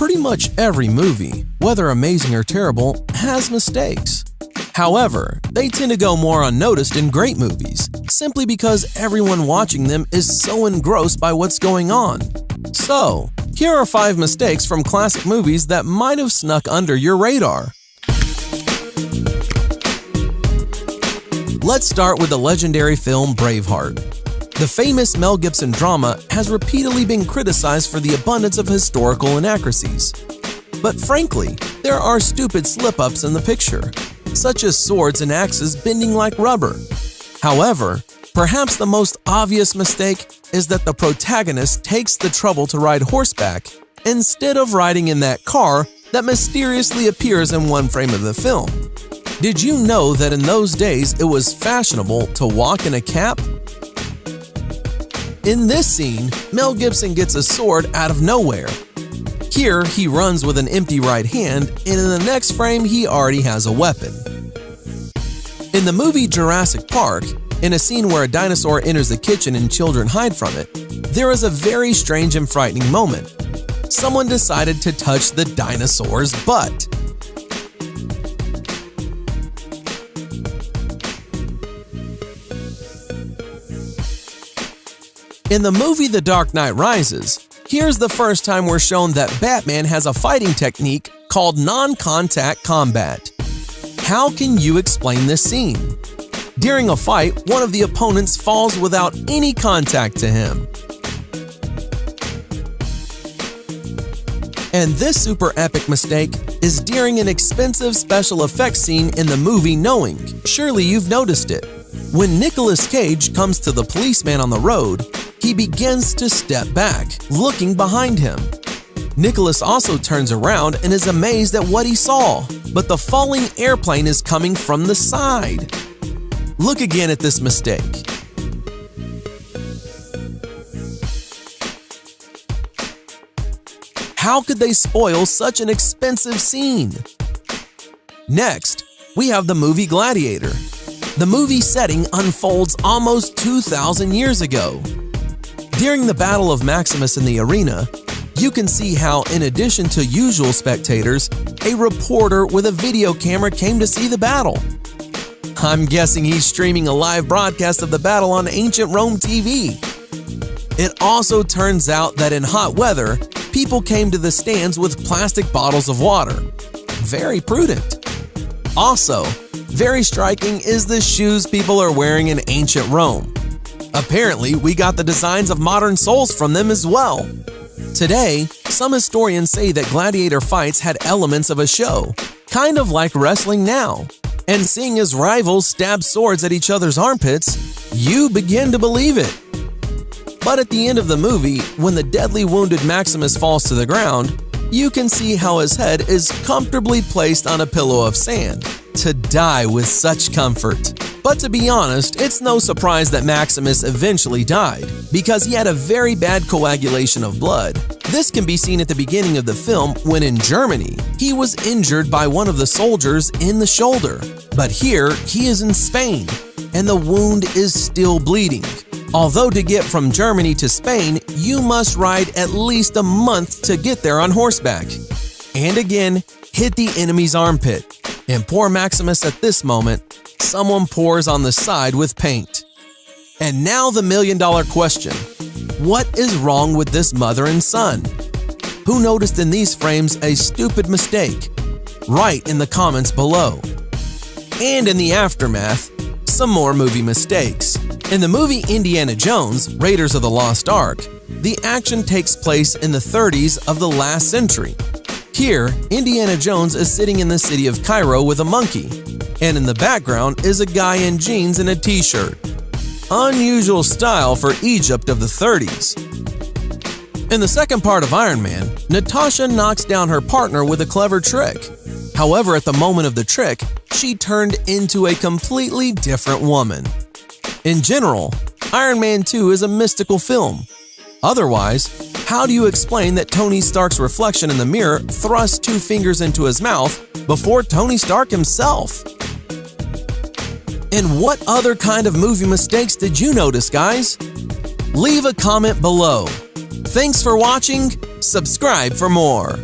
Pretty much every movie, whether amazing or terrible, has mistakes. However, they tend to go more unnoticed in great movies, simply because everyone watching them is so engrossed by what's going on. So, here are 5 mistakes from classic movies that might have snuck under your radar. Let's start with the legendary film Braveheart. The famous Mel Gibson drama has repeatedly been criticized for the abundance of historical inaccuracies. But frankly, there are stupid slip-ups in the picture, such as swords and axes bending like rubber. However, perhaps the most obvious mistake is that the protagonist takes the trouble to ride horseback instead of riding in that car that mysteriously appears in one frame of the film. Did you know that in those days it was fashionable to walk in a cap? In this scene, Mel Gibson gets a sword out of nowhere. Here, he runs with an empty right hand, and in the next frame, he already has a weapon. In the movie Jurassic Park, in a scene where a dinosaur enters the kitchen and children hide from it, there is a very strange and frightening moment. Someone decided to touch the dinosaur's butt. In the movie The Dark Knight Rises, here's the first time we're shown that Batman has a fighting technique called non-contact combat. How can you explain this scene? During a fight, one of the opponents falls without any contact to him. And this super epic mistake is during an expensive special effects scene in the movie Knowing. Surely you've noticed it. When Nicolas Cage comes to the policeman on the road, he begins to step back, looking behind him. Nicholas also turns around and is amazed at what he saw, but the falling airplane is coming from the side. Look again at this mistake. How could they spoil such an expensive scene? Next, we have the movie Gladiator. The movie setting unfolds almost 2,000 years ago. During the Battle of Maximus in the arena, you can see how, in addition to usual spectators, a reporter with a video camera came to see the battle. I'm guessing he's streaming a live broadcast of the battle on ancient Rome TV. It also turns out that in hot weather, people came to the stands with plastic bottles of water. Very prudent. Also, very striking is the shoes people are wearing in ancient Rome. Apparently, we got the designs of modern soles from them as well. Today, some historians say that gladiator fights had elements of a show, kind of like wrestling now. And seeing as rivals stab swords at each other's armpits, you begin to believe it. But at the end of the movie, when the deadly wounded Maximus falls to the ground, you can see how his head is comfortably placed on a pillow of sand, to die with such comfort. But to be honest, it's no surprise that Maximus eventually died, because he had a very bad coagulation of blood. This can be seen at the beginning of the film when in Germany, he was injured by one of the soldiers in the shoulder. But here, he is in Spain, and the wound is still bleeding. Although to get from Germany to Spain, you must ride at least a month to get there on horseback. And again, hit the enemy's armpit. And poor Maximus at this moment, someone pours on the side with paint. And now the million-dollar question. What is wrong with this mother and son? Who noticed in these frames a stupid mistake? Write in the comments below. And in the aftermath, some more movie mistakes. In the movie Indiana Jones, Raiders of the Lost Ark, the action takes place in the 30s of the last century. Here, Indiana Jones is sitting in the city of Cairo with a monkey, and in the background is a guy in jeans and a t-shirt. Unusual style for Egypt of the 30s. In the second part of Iron Man, Natasha knocks down her partner with a clever trick. However, at the moment of the trick, she turned into a completely different woman. In general, Iron Man 2 is a mystical film. Otherwise, how do you explain that Tony Stark's reflection in the mirror thrusts 2 fingers into his mouth before Tony Stark himself? And what other kind of movie mistakes did you notice, guys? Leave a comment below. Thanks for watching. Subscribe for more.